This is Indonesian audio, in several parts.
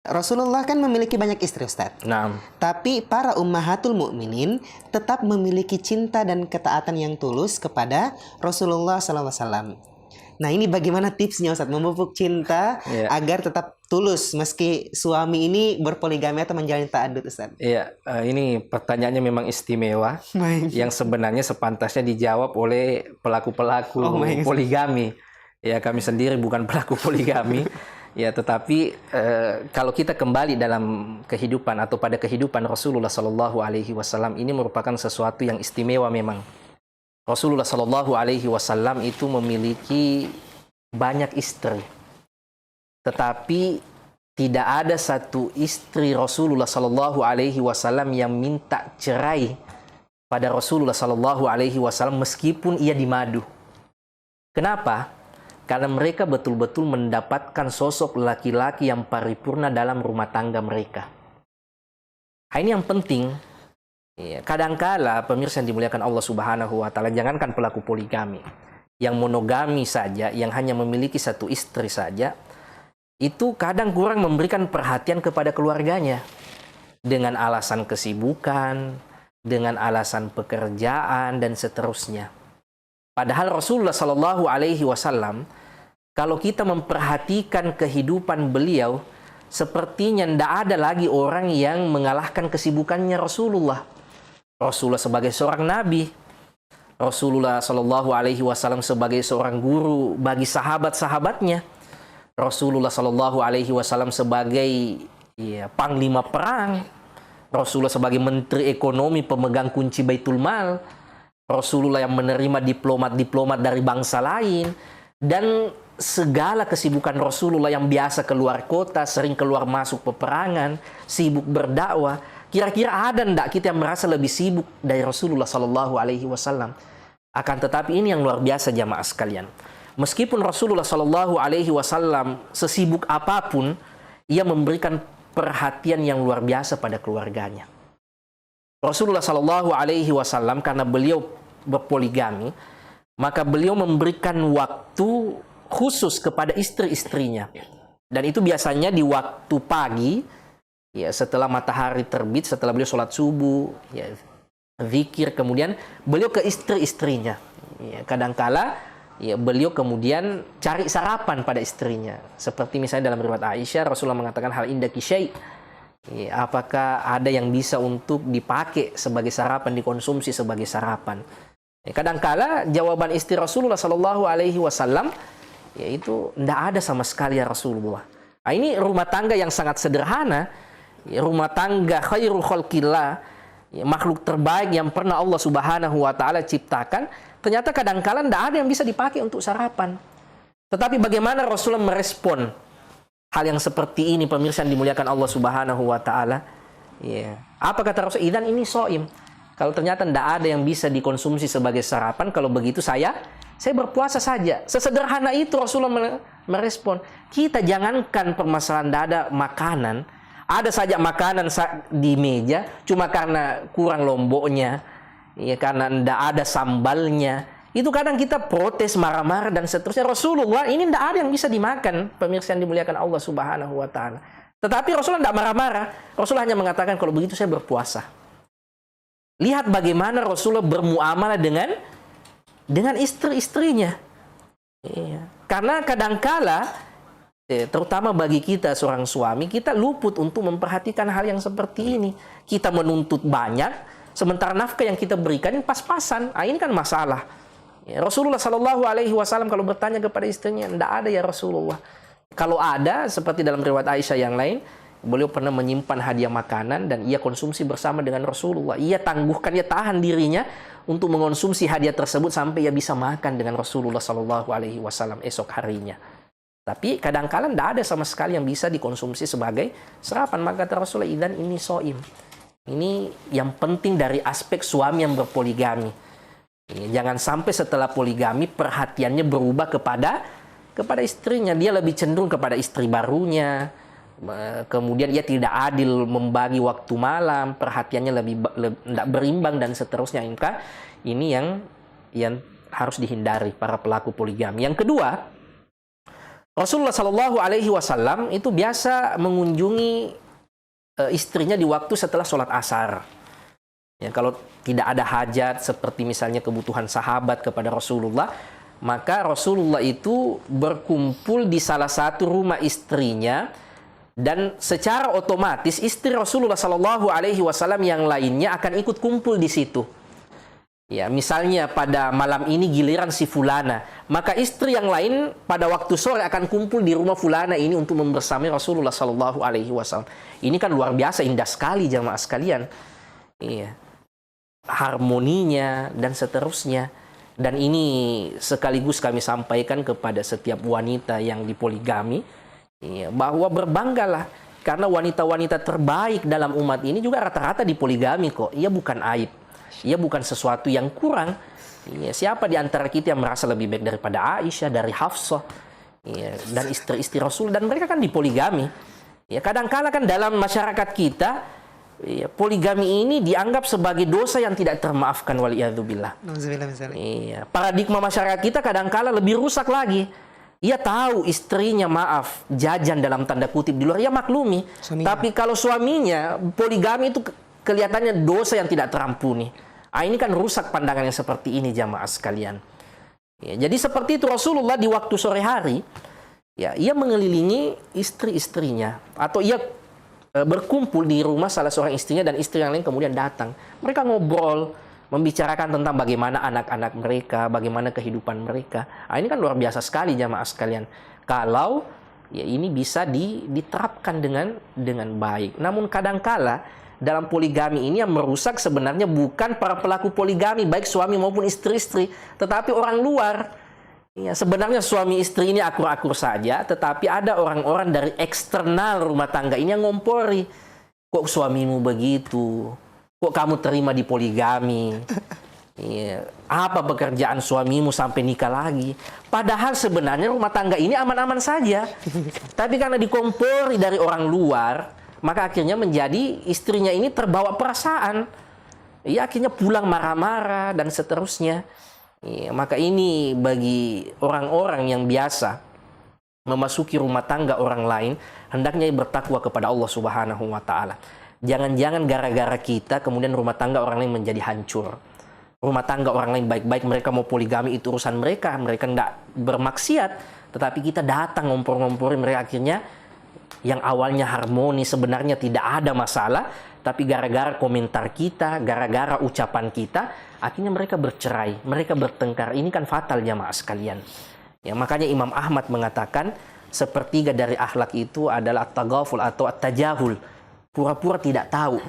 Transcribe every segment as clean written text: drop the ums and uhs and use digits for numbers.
Rasulullah kan memiliki banyak istri, Ustaz. Nah, Tapi para ummahatul mukminin tetap memiliki cinta dan ketaatan yang tulus kepada Rasulullah SAW. Nah, ini bagaimana tipsnya, Ustaz, memupuk cinta Iya. agar tetap tulus meski suami ini berpoligami atau menjalin ta'addud, Ustaz? iya, ini pertanyaannya memang istimewa Baik. yang sebenarnya sepantasnya dijawab oleh pelaku-pelaku Oh, baik. poligami. Ya, kami sendiri bukan pelaku poligami. Ya, tetapi kalau kita kembali dalam kehidupan atau pada kehidupan Rasulullah Shallallahu Alaihi Wasallam, ini merupakan sesuatu yang istimewa memang. Rasulullah Shallallahu Alaihi Wasallam itu memiliki banyak istri, tetapi tidak ada satu istri Rasulullah Shallallahu Alaihi Wasallam yang minta cerai pada Rasulullah Shallallahu Alaihi Wasallam meskipun ia dimadu. Kenapa? Karena mereka betul-betul mendapatkan sosok laki-laki yang paripurna dalam rumah tangga mereka. Nah, ini yang penting. Ya, kadangkala pemirsa yang dimuliakan Allah Subhanahu wa Ta'ala, jangankan pelaku poligami, yang monogami saja, yang hanya memiliki satu istri saja, itu kadang kurang memberikan perhatian kepada keluarganya dengan alasan kesibukan, dengan alasan pekerjaan dan seterusnya. Padahal Rasulullah Shallallahu Alaihi Wasallam, kalau kita memperhatikan kehidupan beliau, sepertinya tidak ada lagi orang yang mengalahkan kesibukannya Rasulullah. Rasulullah sebagai seorang nabi, Rasulullah Shallallahu Alaihi Wasallam sebagai seorang guru bagi sahabat-sahabatnya, Rasulullah Shallallahu Alaihi Wasallam sebagai panglima perang, Rasulullah sebagai menteri ekonomi pemegang kunci Baitul Mal, Rasulullah yang menerima diplomat-diplomat dari bangsa lain, dan segala kesibukan Rasulullah yang biasa keluar kota, sering keluar masuk peperangan, sibuk berdakwah. Kira-kira ada ndak kita yang merasa lebih sibuk dari Rasulullah Shallallahu Alaihi Wasallam? Akan tetapi ini yang luar biasa jamaah sekalian. Meskipun Rasulullah Shallallahu Alaihi Wasallam sesibuk apapun, ia memberikan perhatian yang luar biasa pada keluarganya. Rasulullah Shallallahu Alaihi Wasallam karena beliau berpoligami, maka beliau memberikan waktu khusus kepada istri-istrinya. Dan itu biasanya di waktu pagi, ya setelah matahari terbit, setelah beliau sholat subuh, ya zikir, kemudian beliau ke istri-istrinya. Ya, kadangkala ya beliau kemudian cari sarapan pada istrinya. Seperti misalnya dalam riwayat Aisyah, Rasulullah mengatakan hal indaki syai'. Ya, apakah ada yang bisa untuk dipakai sebagai sarapan, dikonsumsi sebagai sarapan? Ya, kadangkala jawaban istri Rasulullah Shallallahu Alaihi Wasallam yaitu tidak ada sama sekali ya Rasulullah. Nah, ini rumah tangga yang sangat sederhana, ya, rumah tangga khairul khalqillah, ya, makhluk terbaik yang pernah Allah Subhanahu Wa Taala ciptakan. Ternyata kadangkala tidak ada yang bisa dipakai untuk sarapan. Tetapi bagaimana Rasulullah merespon hal yang seperti ini, pemirsa yang dimuliakan Allah Subhanahu Wa Taala? Ya. Apa kata Rasul? Idan ini soim. Kalau ternyata tidak ada yang bisa dikonsumsi sebagai sarapan, kalau begitu saya berpuasa saja. Sesederhana itu Rasulullah merespon. Kita jangankan permasalahan tidak ada makanan, ada saja makanan di meja, cuma karena kurang lomboknya, ya karena tidak ada sambalnya. Itu kadang kita protes, marah-marah dan seterusnya. Rasulullah ini tidak ada yang bisa dimakan, pemirsa yang dimuliakan Allah Subhanahu Wa Taala. Tetapi Rasulullah tidak marah-marah. Rasulullah hanya mengatakan kalau begitu saya berpuasa. Lihat bagaimana Rasulullah bermuamalah dengan istri-istrinya. Iya. Karena kadangkala, terutama bagi kita seorang suami, kita luput untuk memperhatikan hal yang seperti ini. Kita menuntut banyak, sementara nafkah yang kita berikan pas-pasan. Nah, ini kan masalah. Ya, Rasulullah Shallallahu Alaihi Wasallam kalau bertanya kepada istrinya, tidak ada ya Rasulullah. Kalau ada, seperti dalam riwayat Aisyah yang lain, beliau pernah menyimpan hadiah makanan dan ia konsumsi bersama dengan Rasulullah. Ia tangguhkan, ia tahan dirinya untuk mengonsumsi hadiah tersebut sampai ia bisa makan dengan Rasulullah Shallallahu Alaihi Wasallam esok harinya. Tapi kadang-kadang tidak ada sama sekali yang bisa dikonsumsi sebagai sarapan. Maka kata Rasulullah, idan ini soim. Ini yang penting dari aspek suami yang berpoligami. Jangan sampai setelah poligami perhatiannya berubah kepada istrinya. Dia lebih cenderung kepada istri barunya. Kemudian ia tidak adil membagi waktu malam, perhatiannya tidak berimbang dan seterusnya. Ini yang harus dihindari para pelaku poligami. Yang kedua, Rasulullah Shallallahu Alaihi Wasallam itu biasa mengunjungi istrinya di waktu setelah sholat asar. Ya, kalau tidak ada hajat seperti misalnya kebutuhan sahabat kepada Rasulullah, maka Rasulullah itu berkumpul di salah satu rumah istrinya, dan secara otomatis istri Rasulullah Shallallahu Alaihi Wasallam yang lainnya akan ikut kumpul di situ. Ya, misalnya pada malam ini giliran si fulana, maka istri yang lain pada waktu sore akan kumpul di rumah fulana ini untuk membersamai Rasulullah Shallallahu Alaihi Wasallam. Ini kan luar biasa indah sekali jamaah sekalian. Iya, harmoninya dan seterusnya. Dan ini sekaligus kami sampaikan kepada setiap wanita yang dipoligami, iya, bahwa berbanggalah karena wanita-wanita terbaik dalam umat ini juga rata-rata dipoligami kok. Ia bukan aib. Ia bukan sesuatu yang kurang. Ya, siapa di antara kita yang merasa lebih baik daripada Aisyah, dari Hafsah, ya, dan istri-istri Rasul, dan mereka kan dipoligami. Ya, kadang-kala kan dalam masyarakat kita, ya, poligami ini dianggap sebagai dosa yang tidak termaafkan, waliyadzubillah. Ya, paradigma masyarakat kita kadang-kala lebih rusak lagi. Ia tahu istrinya maaf jajan dalam tanda kutip di luar, ia maklumi. Tapi kalau suaminya poligami itu kelihatannya dosa yang tidak terampuni. Ini kan rusak pandangan yang seperti ini jamaah sekalian. Ya, jadi seperti itu Rasulullah di waktu sore hari, ya, ia mengelilingi istri-istrinya, atau ia berkumpul di rumah salah seorang istrinya, dan istri yang lain kemudian datang. Mereka ngobrol, membicarakan tentang bagaimana anak-anak mereka, bagaimana kehidupan mereka. Ini kan luar biasa sekali jamaah sekalian. Kalau ya ini bisa diterapkan dengan baik. Namun kadangkala dalam poligami ini yang merusak sebenarnya bukan para pelaku poligami, baik suami maupun istri-istri, tetapi orang luar. Ya, sebenarnya suami istri ini akur-akur saja, tetapi ada orang-orang dari eksternal rumah tangga ini yang ngompori. Kok suamimu begitu? Kok kamu terima di poligami? Ya, apa pekerjaan suamimu sampai nikah lagi? Padahal sebenarnya rumah tangga ini aman-aman saja. Tapi karena dikompori dari orang luar, maka akhirnya menjadi istrinya ini terbawa perasaan. Ia akhirnya pulang marah-marah dan seterusnya. Ya, maka ini bagi orang-orang yang biasa memasuki rumah tangga orang lain, hendaknya bertakwa kepada Allah Subhanahu wa Ta'ala. Jangan-jangan gara-gara kita kemudian rumah tangga orang lain menjadi hancur. Rumah tangga orang lain baik-baik, mereka mau poligami itu urusan mereka, mereka tidak bermaksiat, tetapi kita datang ngompor-ngomporin mereka, akhirnya yang awalnya harmoni sebenarnya tidak ada masalah, tapi gara-gara komentar kita, gara-gara ucapan kita, akhirnya mereka bercerai, mereka bertengkar. Ini kan fatal jamaah sekalian. Ya, makanya Imam Ahmad mengatakan sepertiga dari akhlak itu adalah at-taghaful atau at-tajahul. Pura-pura tidak tahu,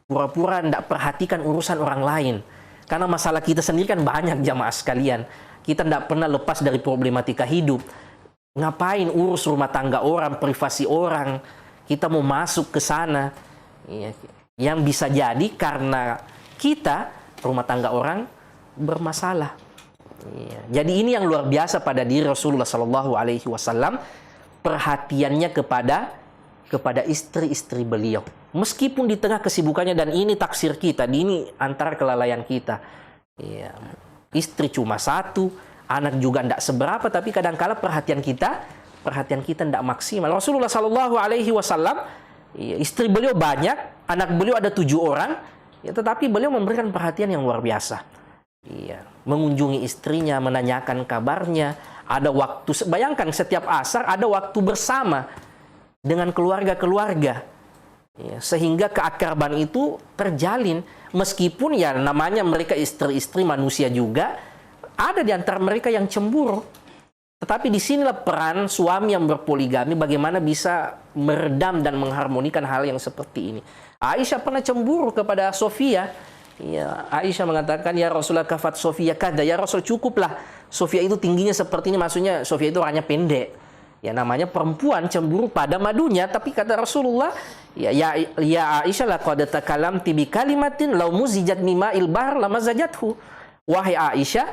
pura-pura tidak perhatikan urusan orang lain. Karena masalah kita sendiri kan banyak jamaah sekalian. Kita tidak pernah lepas dari problematika hidup. Ngapain urus rumah tangga orang, privasi orang? Kita mau masuk ke sana. Ya, yang bisa jadi karena kita, rumah tangga orang, bermasalah. Ya, jadi ini yang luar biasa pada diri Rasulullah Sallallahu Alaihi Wasallam, perhatiannya kepada istri-istri beliau. Meskipun di tengah kesibukannya, dan ini taksir kita, ini antara kelalaian kita. Ya, istri cuma satu, anak juga tidak seberapa, tapi kadang-kala perhatian kita tidak maksimal. Rasulullah Shallallahu Alaihi Wasallam, istri beliau banyak, anak beliau ada 7 orang, ya, tetapi beliau memberikan perhatian yang luar biasa. Iya, mengunjungi istrinya, menanyakan kabarnya, ada waktu, bayangkan setiap asar ada waktu bersama dengan keluarga-keluarga. Ya, sehingga keakraban itu terjalin, meskipun ya namanya mereka istri-istri manusia juga, ada di antara mereka yang cemburu. Tetapi disinilah peran suami yang berpoligami, bagaimana bisa meredam dan mengharmonikan hal yang seperti ini. Aisyah pernah cemburu kepada Sofia. Ya, Aisyah mengatakan, ya Rasulullah kafat Sofia kada, ya Rasul cukuplah. Sofia itu tingginya seperti ini, maksudnya Sofia itu orangnya pendek. Ya, namanya perempuan cemburu pada madunya, tapi kata Rasulullah, ya Aisyah laqad takalamti bi kalimatin law muzijat mima'il bahr lamazajathu. Wahai Aisyah,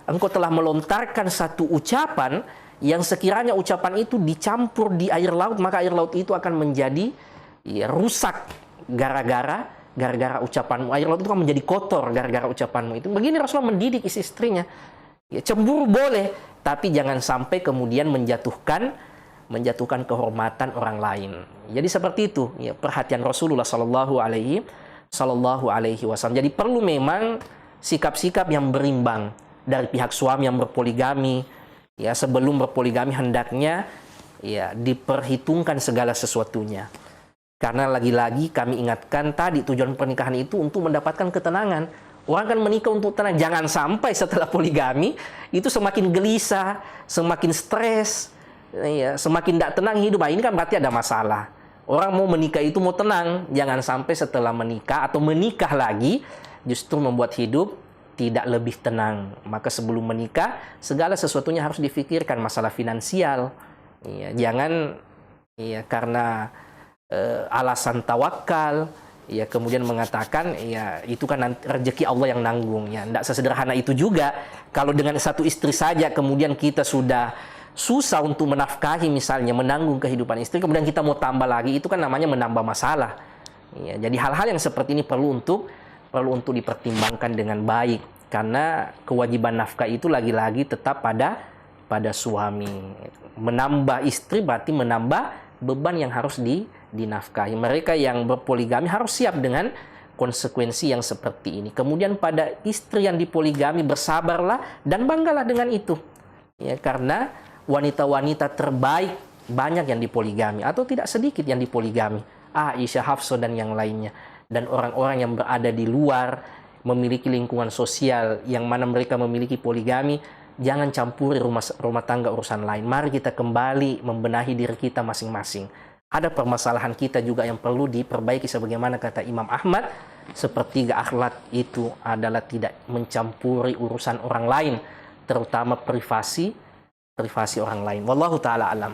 engkau telah melontarkan satu ucapan yang sekiranya ucapan itu dicampur di air laut, maka air laut itu akan menjadi rusak gara-gara ucapanmu. Air laut itu akan menjadi kotor gara-gara ucapanmu itu. Begini Rasulullah mendidik istrinya. Ya, cemburu boleh, tapi jangan sampai kemudian menjatuhkan kehormatan orang lain. Jadi seperti itu, ya, perhatian Rasulullah Shallallahu Alaihi Wasallam. Jadi perlu memang sikap-sikap yang berimbang dari pihak suami yang berpoligami. Ya, sebelum berpoligami hendaknya ya diperhitungkan segala sesuatunya. Karena lagi-lagi kami ingatkan tadi tujuan pernikahan itu untuk mendapatkan ketenangan. Orang kan menikah untuk tenang. Jangan sampai setelah poligami itu semakin gelisah, semakin stres, ya, semakin tidak tenang hidup. Nah, ini kan berarti ada masalah. Orang mau menikah itu mau tenang. Jangan sampai setelah menikah atau menikah lagi justru membuat hidup tidak lebih tenang. Maka sebelum menikah segala sesuatunya harus difikirkan, masalah finansial. Ya, jangan ya karena alasan tawakal ya kemudian mengatakan ya itu kan nanti rezeki Allah yang nanggung. Ya tidak sesederhana itu juga. Kalau dengan satu istri saja kemudian kita sudah susah untuk menafkahi, misalnya menanggung kehidupan istri, kemudian kita mau tambah lagi, itu kan namanya menambah masalah. Ya, jadi hal-hal yang seperti ini perlu untuk dipertimbangkan dengan baik, karena kewajiban nafkah itu lagi-lagi tetap pada suami. Menambah istri berarti menambah beban yang harus dinafkahi. Mereka yang berpoligami harus siap dengan konsekuensi yang seperti ini. Kemudian pada istri yang dipoligami bersabarlah dan banggalah dengan itu. Ya, karena wanita-wanita terbaik banyak yang dipoligami atau tidak sedikit yang dipoligami. Aisyah, Hafsah dan yang lainnya. Dan orang-orang yang berada di luar memiliki lingkungan sosial yang mana mereka memiliki poligami, jangan campuri rumah tangga urusan lain. Mari kita kembali membenahi diri kita masing-masing. Ada permasalahan kita juga yang perlu diperbaiki, sebagaimana kata Imam Ahmad, sepertiga akhlak itu adalah tidak mencampuri urusan orang lain, terutama privasi orang lain. Wallahu ta'ala alam.